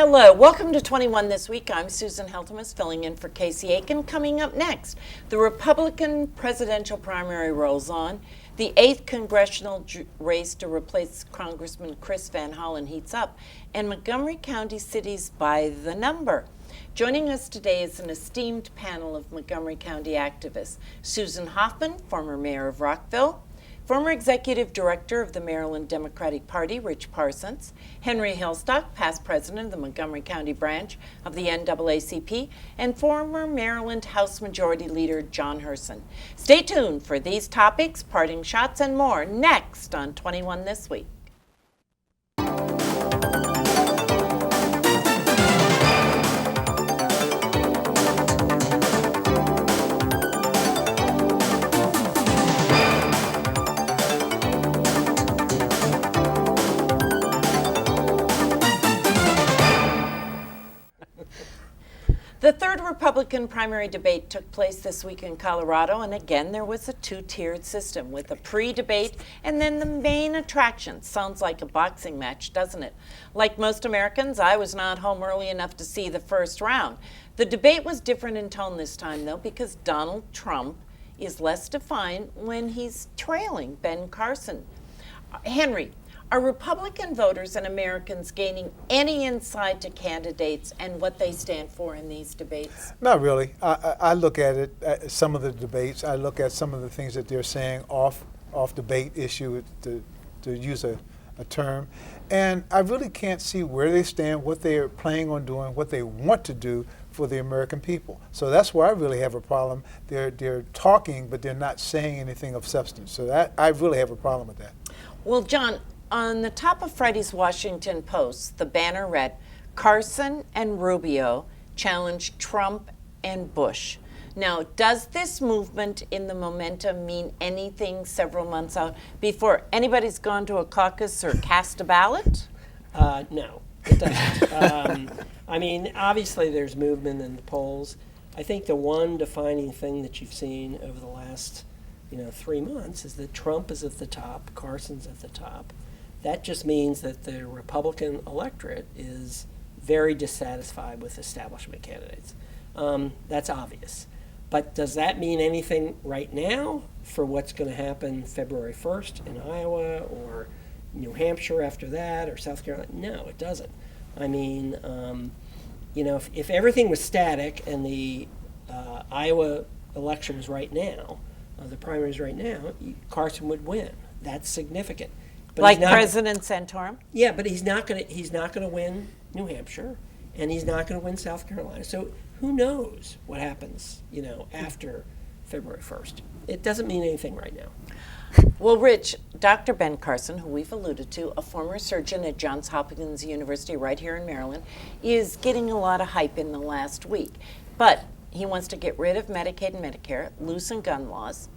Hello, welcome to 21 This Week. I'm Susan Heltemes, filling in for Casey Aiken. Coming up next, the Republican presidential primary rolls on. The 8th congressional race to replace Congressman Chris Van Hollen heats up, and Montgomery County cities by the number. Joining us today is an esteemed panel of Montgomery County activists. Susan Hoffmann, former mayor of Rockville, former executive director of the Maryland Democratic Party, Rich Parsons, Henry Hailstock, past president of the Montgomery County branch of the NAACP, and former Maryland House Majority Leader John Hurson. Stay tuned for these topics, parting shots, and more next on 21 This Week. The third Republican primary debate took place this week in Colorado, and again there was a two-tiered system with a pre-debate and then the main attraction. Sounds like a boxing match, doesn't it? Like most Americans, I was not home early enough to see the first round. The debate was different in tone this time, though, because Donald Trump is less defined when he's trailing Ben Carson. Henry, are Republican voters and Americans gaining any insight to candidates and what they stand for in these debates? Not really. I look at it, at some of the debates. I look at some of the things that they're saying off debate issue, to use a term. And I really can't see where they stand, what they're planning on doing, what they want to do for the American people. So that's where I really have a problem. They're talking, but they're not saying anything of substance. So that I really have a problem with that. Well, John, on the top of Friday's Washington Post, the banner read, Carson and Rubio challenge Trump and Bush. Now, does this movement in the momentum mean anything several months out before anybody's gone to a caucus or cast a ballot? No, it doesn't. I mean, obviously there's movement in the polls. I think the one defining thing that you've seen over the last 3 months is that Trump is at the top, Carson's at the top. That just means that the Republican electorate is very dissatisfied with establishment candidates. That's obvious. But does that mean anything right now for what's going to happen February 1st in Iowa or New Hampshire after that or South Carolina? No, it doesn't. I mean, if everything was static and the Iowa election was right now, the primaries right now, Carson would win. That's significant. But like President Santorum? Yeah, but he's not going to win New Hampshire, and he's not going to win South Carolina. So who knows what happens, after February 1st? It doesn't mean anything right now. Well, Rich, Dr. Ben Carson, who we've alluded to, a former surgeon at Johns Hopkins University right here in Maryland, is getting a lot of hype in the last week. But he wants to get rid of Medicaid and Medicare, loosen gun laws,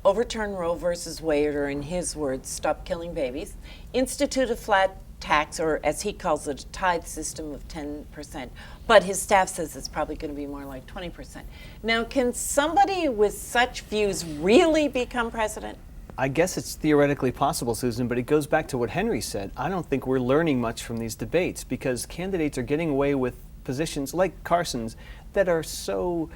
overturn Roe versus Wade, or in his words, stop killing babies, institute a flat tax, or as he calls it, a tithe system of 10%. But his staff says it's probably going to be more like 20%. Now, can somebody with such views really become president? I guess it's theoretically possible, Susan, but it goes back to what Henry said. I don't think we're learning much from these debates because candidates are getting away with positions like Carson's that are so...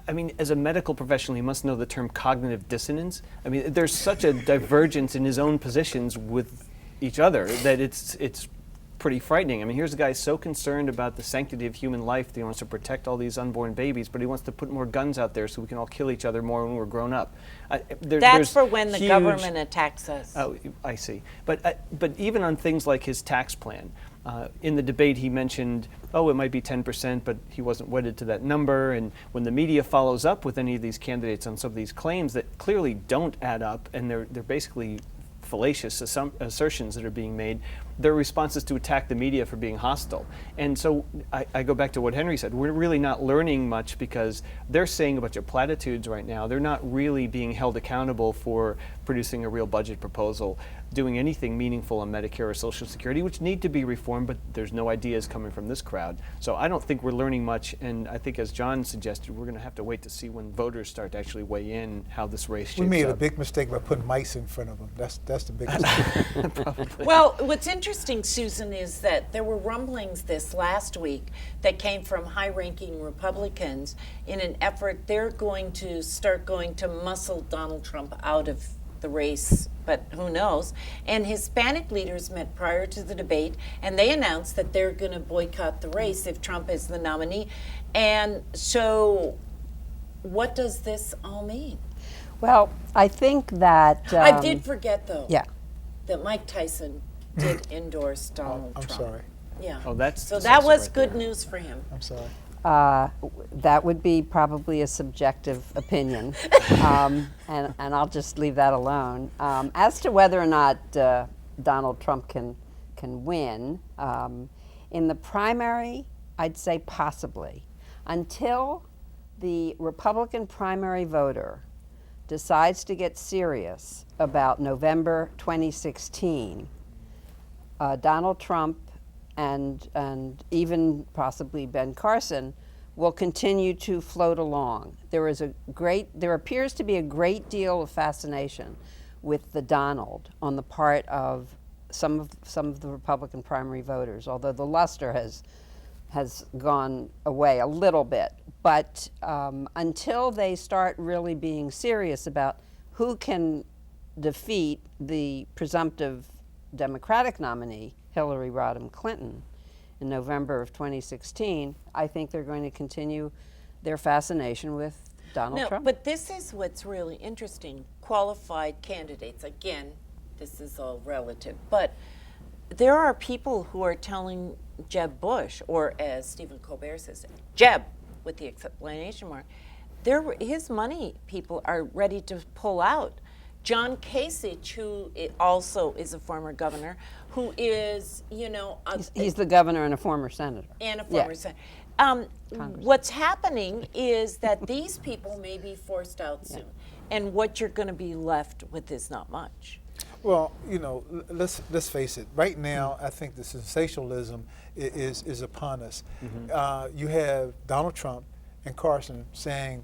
I mean, as a medical professional, he must know the term cognitive dissonance. I mean, there's such a divergence in his own positions with each other that it's pretty frightening. I mean, here's a guy so concerned about the sanctity of human life that he wants to protect all these unborn babies, but he wants to put more guns out there so we can all kill each other more when we're grown up. That's for when the government attacks us. Oh, I see. But even on things like his tax plan, in the debate he mentioned, it might be 10%, but he wasn't wedded to that number. And when the media follows up with any of these candidates on some of these claims that clearly don't add up, and they're basically fallacious assertions that are being made, their response is to attack the media for being hostile. And so I go back to what Henry said. We're really not learning much because they're saying a bunch of platitudes right now. They're not really being held accountable for producing a real budget proposal. doing anything meaningful on Medicare or Social Security, which need to be reformed, but there's no ideas coming from this crowd. So I don't think we're learning much, and I think, as John suggested, we're going to have to wait to see when voters start to actually weigh in how this race shapes We made a up. big mistake by putting mice in front of them. That's the biggest mistake. Well, what's interesting, Susan, is that there were rumblings this last week that came from high-ranking Republicans in an effort they're going to start going to muscle Donald Trump out of the race, but who knows. And Hispanic leaders met prior to the debate, and they announced that they're going to boycott the race if Trump is the nominee. And so what does this all mean? Well, I think that I did forget, though, yeah. that Mike Tyson did endorse Donald I'm Trump. sorry. Yeah. Oh, that's so that decisive was right good there. news for him. I'm sorry. That would be probably a subjective opinion, and I'll just leave that alone. As to whether or not Donald Trump can win in the primary, I'd say possibly, until the Republican primary voter decides to get serious about November 2016. Donald Trump and even possibly Ben Carson will continue to float along. There appears to be a great deal of fascination with the Donald on the part of some of the Republican primary voters, although the luster has gone away a little bit. But until they start really being serious about who can defeat the presumptive Democratic nominee, Hillary Rodham Clinton, in November of 2016, I think they're going to continue their fascination with Donald Trump. But this is what's really interesting. Qualified candidates, again, this is all relative, but there are people who are telling Jeb Bush, or as Stephen Colbert says, Jeb, with the explanation mark, his money people are ready to pull out. John Kasich, who also is a former governor, who is, He's the governor and a former senator. and a former senator. What's happening is that these people may be forced out soon, and what you're going to be left with is not much. Well, let's face it. Right now, I think the sensationalism is upon us. You have Donald Trump and Carson saying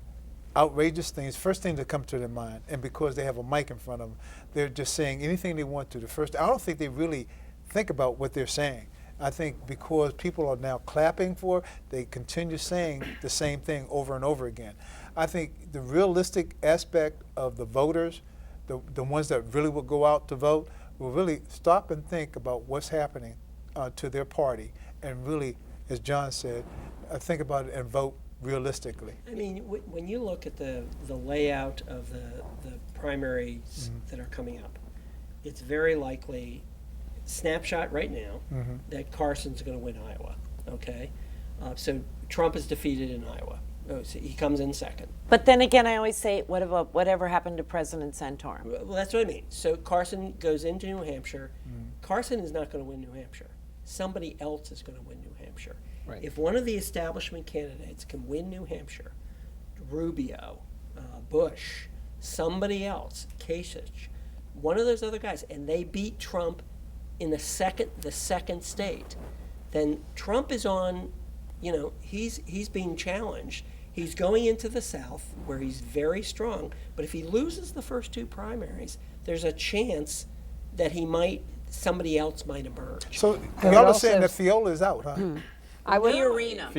outrageous things, first thing that come to their mind, and because they have a mic in front of them, they're just saying anything they want to. I don't think they really think about what they're saying. I think because people are now clapping for it, they continue saying the same thing over and over again. I think the realistic aspect of the voters, the ones that really will go out to vote, will really stop and think about what's happening to their party, and really, as John said, think about it and vote realistically. I mean, when you look at the layout of the primaries that are coming up, it's very likely, snapshot right now, that Carson's going to win Iowa. Okay, so Trump is defeated in Iowa. Oh, so he comes in second. But then again, I always say, what about whatever happened to President Santorum? Well, that's what I mean. So Carson goes into New Hampshire. Carson is not going to win New Hampshire. Somebody else is going to win New Hampshire. Right. If one of the establishment candidates can win New Hampshire, Rubio, Bush, somebody else, Kasich, one of those other guys, and they beat Trump in the second state, then Trump is on, he's being challenged. He's going into the South where he's very strong, but if he loses the first two primaries, there's a chance that somebody else might emerge. So would y'all are also saying that Fiola is out, huh? I would, Fiorina.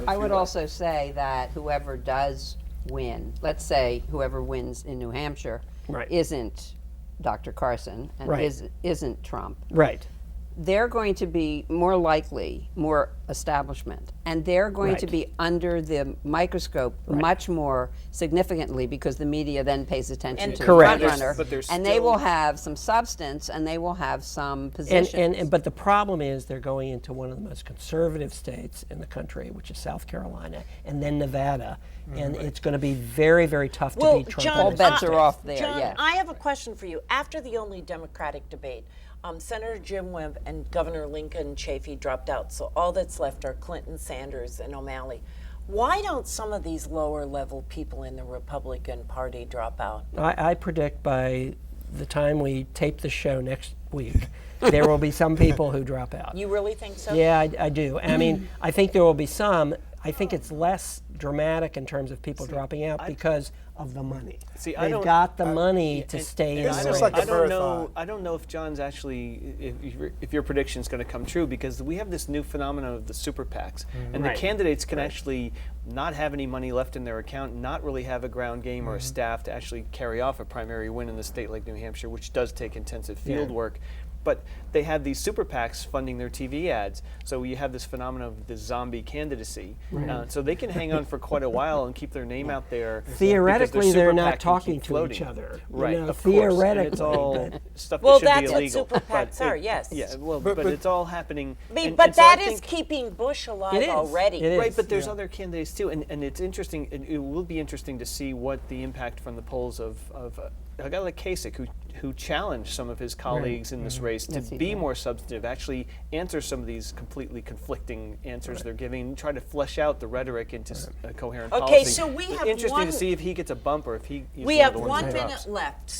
I would also say that whoever does win, let's say whoever wins in New Hampshire, Right. isn't Dr. Carson and Right. isn't Trump. Right. They're going to be more likely, more establishment, and they're going to Right. be under the microscope much more significantly because the media then pays attention And to Correct. the front runner, But there's and they still- will have some substance and they will have some positions. But the problem is they're going into one of the most conservative states in the country, which is South Carolina, and then Nevada, and it's going to be very, very tough to beat Trump. John, All bets are off there, John, yeah. I have a question for you. After the only Democratic debate, Senator Jim Webb and Governor Lincoln Chafee dropped out, so all that's left are Clinton, Sanders, and O'Malley. Why don't some of these lower level people in the Republican Party drop out? I predict by the time we tape the show next week, there will be some people who drop out. You really think so? Yeah, I do. I mean, I think there will be some. I think it's less dramatic in terms of people dropping out because of the money. See, They've got the money to stay in it's the just race. like a I don't know. marathon. I don't know if John's actually, if your prediction is going to come true, because we have this new phenomenon of the super PACs, and Right. the candidates can actually not have any money left in their account, not really have a ground game or a staff to actually carry off a primary win in a state like New Hampshire, which does take intensive field work. But they have these super PACs funding their TV ads, so you have this phenomenon of the zombie candidacy. So they can hang on for quite a while and keep their name out there. because their Theoretically, super they're PAC not can talking keep to floating. each other. Right, You know, of course. And theoretically. it's all but- stuff Well, that should that's be what illegal. super but PACs are, yes. Yeah, well, But- but, but- it's all happening. and But so I that is think- keeping Bush alive It is. already. It is. Right, but there's other candidates too, and it's interesting. It will be interesting to see what the impact from the polls of a guy like Kasich, who challenged some of his colleagues in this race to Yes, he be did. more substantive, actually answer some of these completely conflicting answers they're giving, and try to flesh out the rhetoric into a coherent Okay, policy. so we have interesting one- to see if he gets a bump or if he. He's We one have of the ones 1 that minute drops. left.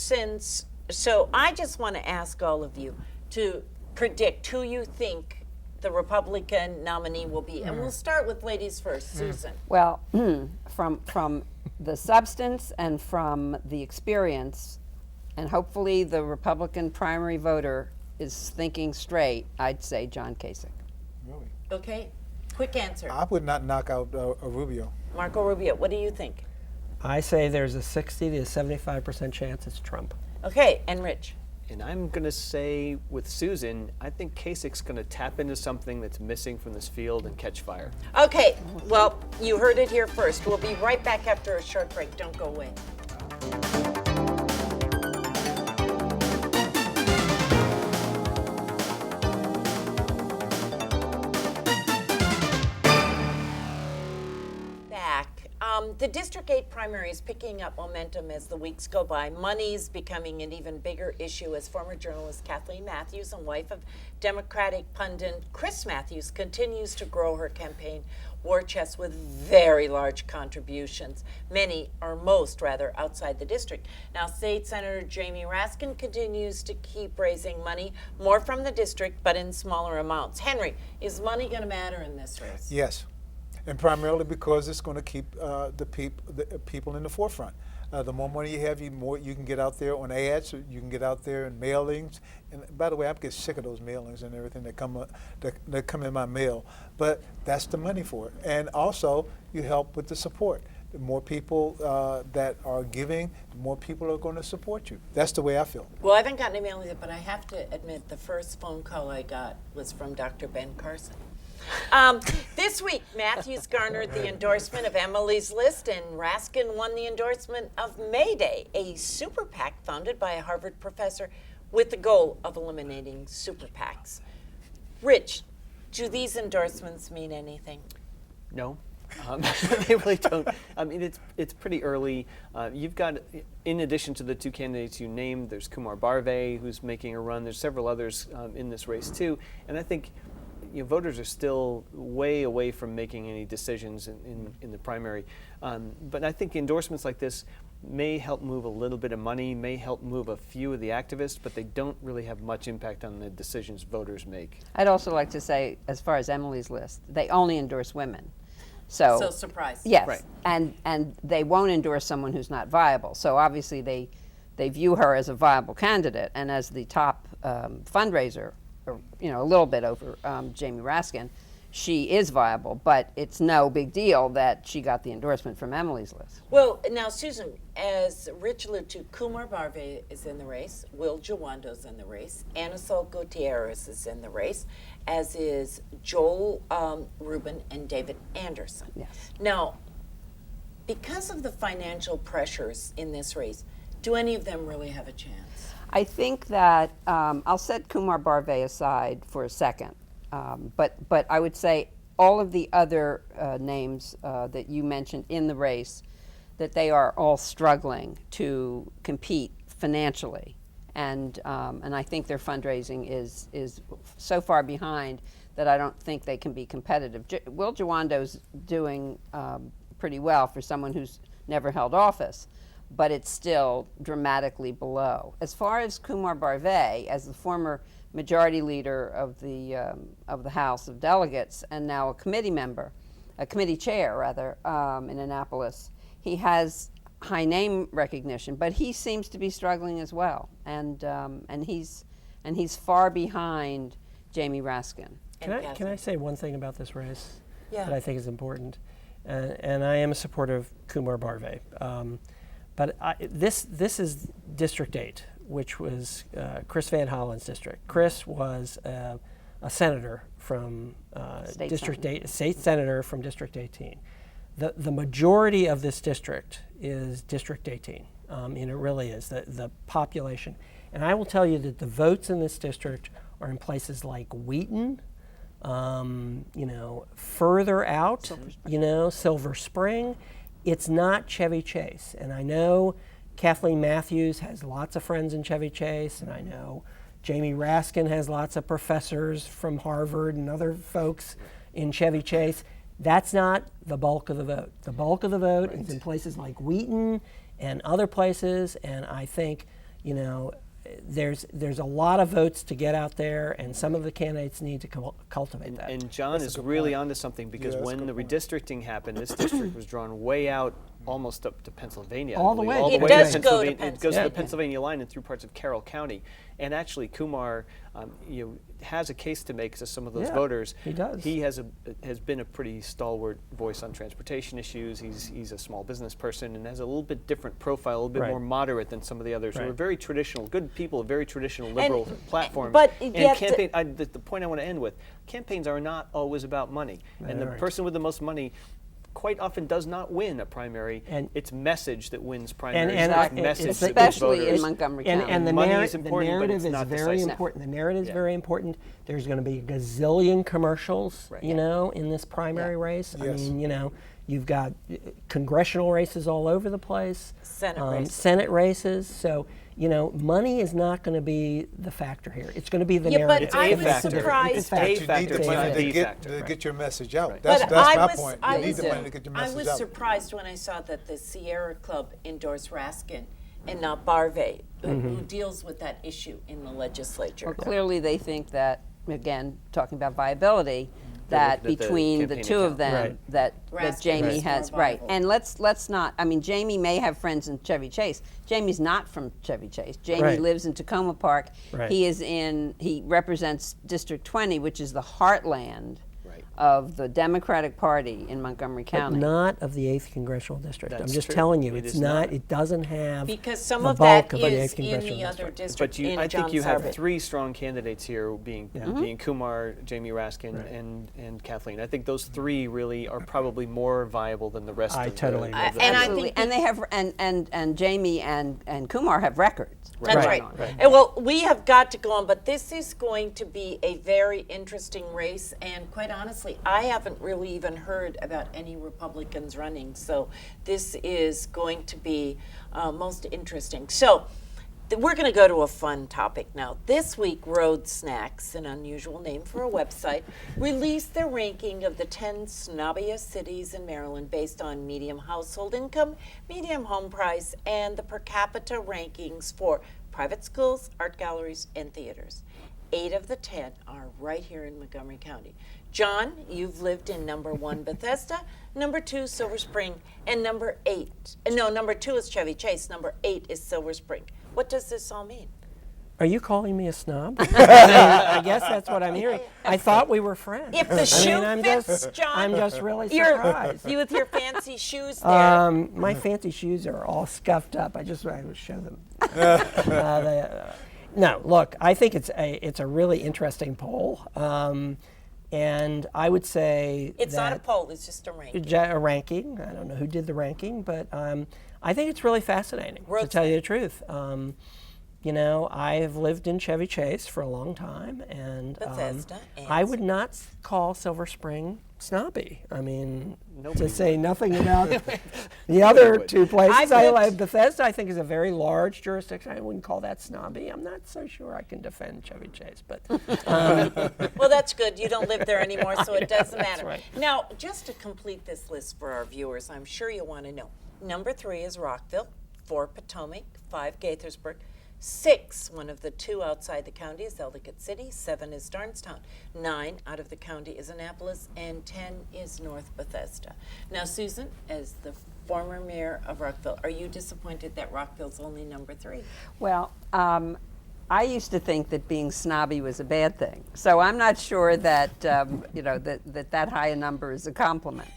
So I just want to ask all of you to predict who you think the Republican nominee will be. And we'll start with ladies first. Susan. Well, from the substance and from the experience, and hopefully the Republican primary voter is thinking straight, I'd say John Kasich. Okay, quick answer. I would not knock out Rubio. Marco Rubio, what do you think? I say there's a 60 to 75% chance it's Trump. Okay, and Rich. And I'm going to say with Susan, I think Kasich's going to tap into something that's missing from this field and catch fire. Okay, well, you heard it here first. We'll be right back after a short break. Don't go away. Back. The District 8 primary is picking up momentum as the weeks go by. Money's becoming an even bigger issue as former journalist Kathleen Matthews and wife of Democratic pundit Chris Matthews continues to grow her campaign war chest with very large contributions, many or most rather outside the district. Now, State Senator Jamie Raskin continues to keep raising money, more from the district, but in smaller amounts. Henry, is money going to matter in this race? Yes, and primarily because it's going to keep the people in the forefront. The more money you have, more you can get out there on ads. You can get out there in mailings. And by the way, I get sick of those mailings and everything that come in my mail. But that's the money for it. And also, you help with the support. The more people that are giving, the more people are going to support you. That's the way I feel. Well, I haven't gotten a mail yet, but I have to admit the first phone call I got was from Dr. Ben Carson. This week, Matthews garnered the endorsement of Emily's List, and Raskin won the endorsement of Mayday, a super PAC founded by a Harvard professor with the goal of eliminating super PACs. Rich, do these endorsements mean anything? No, they really don't. I mean, it's pretty early. You've got, in addition to the two candidates you named, there's Kumar Barve, who's making a run. There's several others in this race too, and I think voters are still way away from making any decisions in the primary. But I think endorsements like this may help move a little bit of money, may help move a few of the activists, but they don't really have much impact on the decisions voters make. I'd also like to say, as far as Emily's List, they only endorse women. So surprise. yes, Right. and they won't endorse someone who's not viable. So obviously they view her as a viable candidate and as the top fundraiser, or, a little bit over Jamie Raskin. She is viable, but it's no big deal that she got the endorsement from Emily's List. Well, now, Susan, as Rich alluded to, Kumar Barve is in the race, Will Jawando's in the race, Anasol Gutierrez is in the race, as is Joel Rubin and David Anderson. Yes. Now, because of the financial pressures in this race, do any of them really have a chance? I think that I'll set Kumar Barve aside for a second, but I would say all of the other names that you mentioned in the race, that they are all struggling to compete financially, and I think their fundraising is so far behind that I don't think they can be competitive. Will Jawando's doing pretty well for someone who's never held office. but it's still dramatically below. As far as Kumar Barve, as the former majority leader of the House of Delegates and now a committee member, a committee chair rather, in Annapolis, he has high name recognition, but he seems to be struggling as well, and he's far behind Jamie Raskin. Can I say one thing about this race Yeah. that I think is important? And I am a supporter of Kumar Barve. But this is District 8, which was Chris Van Hollen's district. Chris was a senator from state senator from District 18. The majority of this district is District 18, and it really is, the population. And I will tell you that the votes in this district are in places like Wheaton, further out, Silver Spring. It's not Chevy Chase. And I know Kathleen Matthews has lots of friends in Chevy Chase, and I know Jamie Raskin has lots of professors from Harvard and other folks in Chevy Chase. That's not the bulk of the vote. The bulk of the vote is in places like Wheaton and other places, and I think, there's a lot of votes to get out there, and some of the candidates need to cultivate that. And John is really onto something, because when the redistricting happened, this district was drawn way out, almost up to Pennsylvania. All the way. It does go to It goes to Pennsylvania. the Pennsylvania line and through parts of Carroll County. And actually, Kumar, has a case to make to some of those voters. He does. He has been a pretty stalwart voice on transportation issues. He's a small business person and has a little bit different profile, a little bit more moderate than some of the others who are very traditional, good people, very traditional liberal platforms. but and yet campaign. The point I want to end with: campaigns are not always about money, and the person with the most money quite often does not win a primary. And it's message that wins primaries. and it's message that wins especially in voters. Montgomery County. And the, Money narr- is the important, but narrative it's is not very decisive. important. The narrative is very important. There's going to be a gazillion commercials, in this primary race. I Yes. mean, you've got congressional races all over the place. Senate races. So, money is not going to be the factor here. It's going to be the Yeah, narrative. but I was factor. surprised. It's But a you need factor. the money It's to a get, factor. get your message out. Right. That's But my point. You need the money to get your I message was out. surprised when I saw that the Sierra Club endorsed Raskin and not Barve, who deals with that issue in the legislature. Well, clearly they think that, again, talking about viability, that looking at the between the campaign two of account. them, Right. that Raskin Jamie is has, more right. viable. And let's not, I mean, Jamie may have friends in Chevy Chase. Jamie's not from Chevy Chase. Jamie Right. lives in Tacoma Park. Right. He represents District 20, which is the heartland Right. of the Democratic Party in Montgomery But County. not of the 8th Congressional District. That's I'm just true. telling you, It it's is not. not. It doesn't have Because some the of bulk that of the is 8th in Congressional the other District. district. But in I John think you have Sarbanes. three strong candidates here, being Kumar, Jamie Raskin, and Kathleen. I think those three really are probably more viable than the rest. I of totally the, agree. of the And I Absolutely. think And they have, and Jamie and Kumar have records. That's right. And well, we have got to go on, but this is going to be a very interesting race. And quite honestly, I haven't really even heard about any Republicans running. So this is going to be most interesting. So we're going to go to a fun topic now. This week, RoadSnacks, an unusual name for a website, released their ranking of the 10 snobbiest cities in Maryland based on medium household income, medium home price, and the per capita rankings for private schools, art galleries, and theaters. 8 of the 10 are right here in Montgomery County. John, you've lived in number 1, Bethesda, number 2, Silver Spring, and number 2 is Chevy Chase, number 8 is Silver Spring. What does this all mean? Are you calling me a snob? I guess that's what I'm hearing. I thought we were friends. If the shoe I'm fits, just, John, I'm just really surprised. you with your fancy shoes there. My fancy shoes are all scuffed up. I will show them. No, look, I think it's a really interesting poll, and I would say It's that not a poll, it's just a ranking. a ranking. I don't know who did the ranking, but I think it's really fascinating, to tell you the truth. I have lived in Chevy Chase for a long time, and Bethesda and I would not call Silver Spring snobby. I mean, Nobody to say nothing about the other two places. I've lived- Bethesda, I think, is a very large jurisdiction. I wouldn't call that snobby. I'm not so sure I can defend Chevy Chase, but Well, that's good. You don't live there anymore, so it doesn't matter. right. Now, just to complete this list for our viewers, I'm sure you want to know. Number 3 is Rockville. 4 Potomac, 5 Gaithersburg, 6, one of the 2 outside the county, is Ellicott City, 7 is Darnestown, 9 out of the county is Annapolis, and 10 is North Bethesda. Now, Susan, as the former mayor of Rockville, are you disappointed that Rockville's only number 3? Well, I used to think that being snobby was a bad thing. So I'm not sure that, that high a number is a compliment.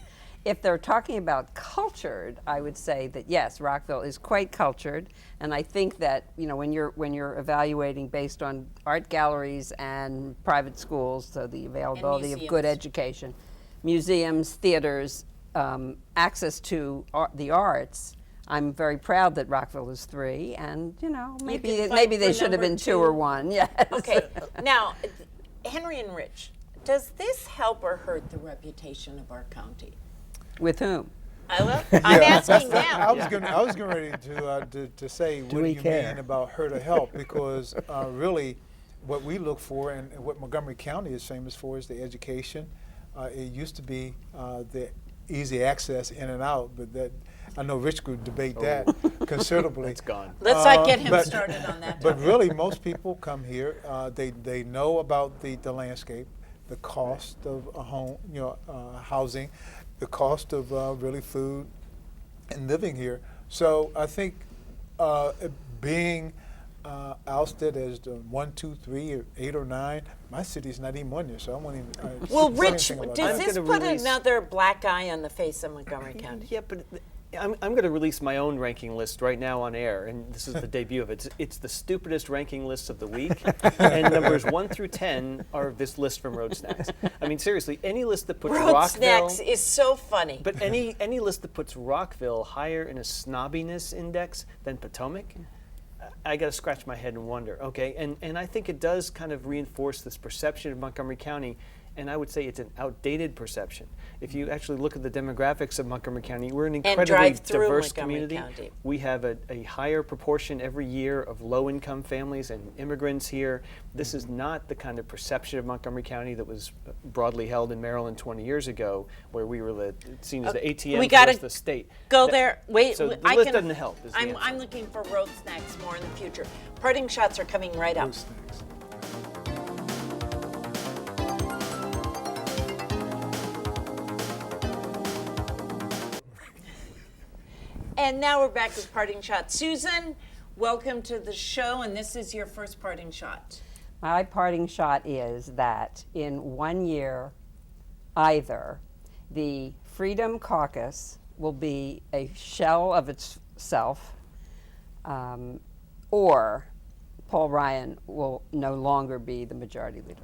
If they're talking about cultured, I would say that yes, Rockville is quite cultured, and I think that when you're evaluating based on art galleries and private schools, so the availability of good education, museums, theaters, access to the arts, I'm very proud that Rockville is 3, and maybe they should have been 2 or 1. Yes. Okay. Now, Henry and Rich, does this help or hurt the reputation of our county? With whom? I'm asking them. I was getting ready to say, what do we you care? mean about hurt or help? Because really, what we look for and what Montgomery County is famous for is the education. It used to be the easy access in and out, but that I know Rich could debate that considerably. It's gone. Let's not get him started on that. But really, most people come here. They know about the landscape, the cost of a home, housing, the cost of really food and living here. So I think being ousted as the 1, 2, 3, or 8 or 9, my city's not even 1 year, so I won't even. Well, say Rich, anything about does that. this I'm put gonna release- another black eye on the face of Montgomery County? Yeah, but I'm going to release my own ranking list right now on air, and this is the debut of it. It's the stupidest ranking list of the week, and numbers 1 through 10 are this list from RoadSnacks. I mean, seriously, any list that puts Rockville, RoadSnacks is so funny. but any list that puts Rockville higher in a snobbiness index than Potomac, I got to scratch my head and wonder. Okay, and I think it does kind of reinforce this perception of Montgomery County. And I would say it's an outdated perception. If you actually look at the demographics of Montgomery County, we're an incredibly drive through diverse Montgomery community. County. We have a higher proportion every year of low-income families and immigrants here. This is not the kind of perception of Montgomery County that was broadly held in Maryland 20 years ago, where we were seen as the ATM we for gotta the state. Go there. Wait, So the I list can, doesn't help. Is the I'm answer. looking for RoadSnacks more in the future. Parting shots are coming right up. RoadSnacks. And now we're back with parting shots. Susan, welcome to the show, and this is your first parting shot. My parting shot is that in 1 year, either the Freedom Caucus will be a shell of itself, or Paul Ryan will no longer be the majority leader.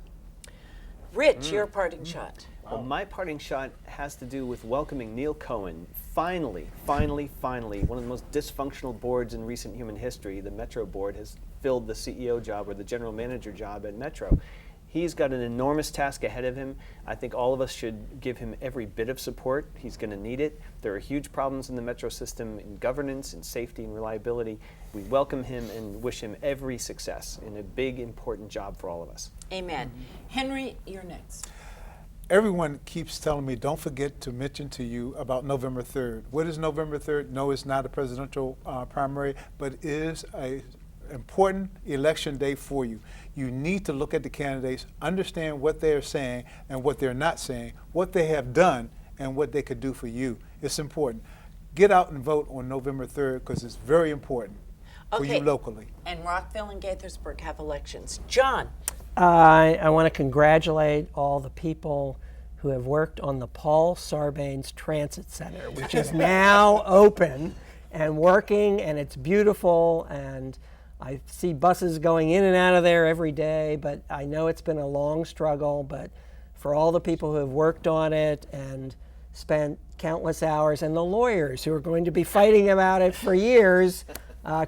Rich, your parting shot. Well, my parting shot has to do with welcoming Neil Cohen. Finally, one of the most dysfunctional boards in recent human history, the Metro Board, has filled the CEO job or the general manager job at Metro. He's got an enormous task ahead of him. I think all of us should give him every bit of support. He's going to need it. There are huge problems in the Metro system in governance and safety and reliability. We welcome him and wish him every success in a big, important job for all of us. Amen. Henry, you're next. Everyone keeps telling me, don't forget to mention to you about November 3rd. What is November 3rd? No, it's not a presidential primary, but it is an important election day for you. You need to look at the candidates, understand what they're saying and what they're not saying, what they have done and what they could do for you. It's important. Get out and vote on November 3rd because it's very important for you locally. And Rockville and Gaithersburg have elections. John. I want to congratulate all the people who have worked on the Paul Sarbanes Transit Center, which is now open and working, and it's beautiful, and I see buses going in and out of there every day, but I know it's been a long struggle, but for all the people who have worked on it and spent countless hours, and the lawyers who are going to be fighting about it for years,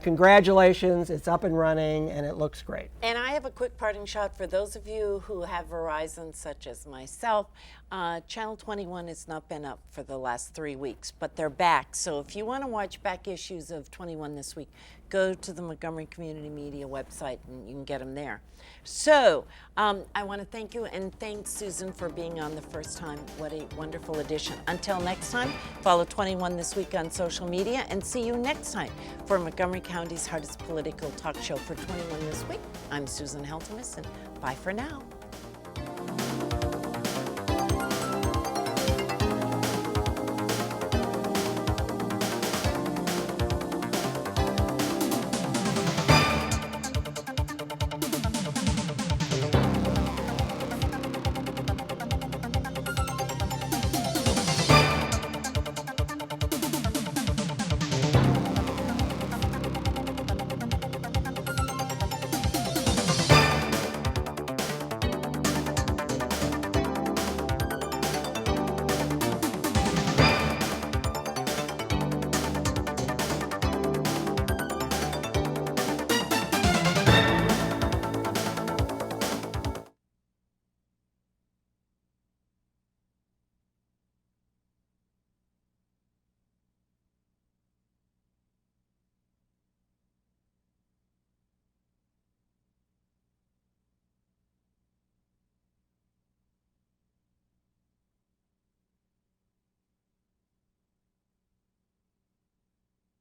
congratulations, it's up and running, and it looks great. And I have a quick parting shot for those of you who have Verizon, such as myself. Channel 21 has not been up for the last 3 weeks, but they're back. So if you want to watch back issues of 21 this week, go to the Montgomery Community Media website and you can get them there. So I want to thank you and thanks Susan for being on the first time. What a wonderful addition. Until next time, follow 21 This Week on social media and see you next time for Montgomery County's hottest political talk show for 21 This Week. I'm Susan Heltemes and bye for now.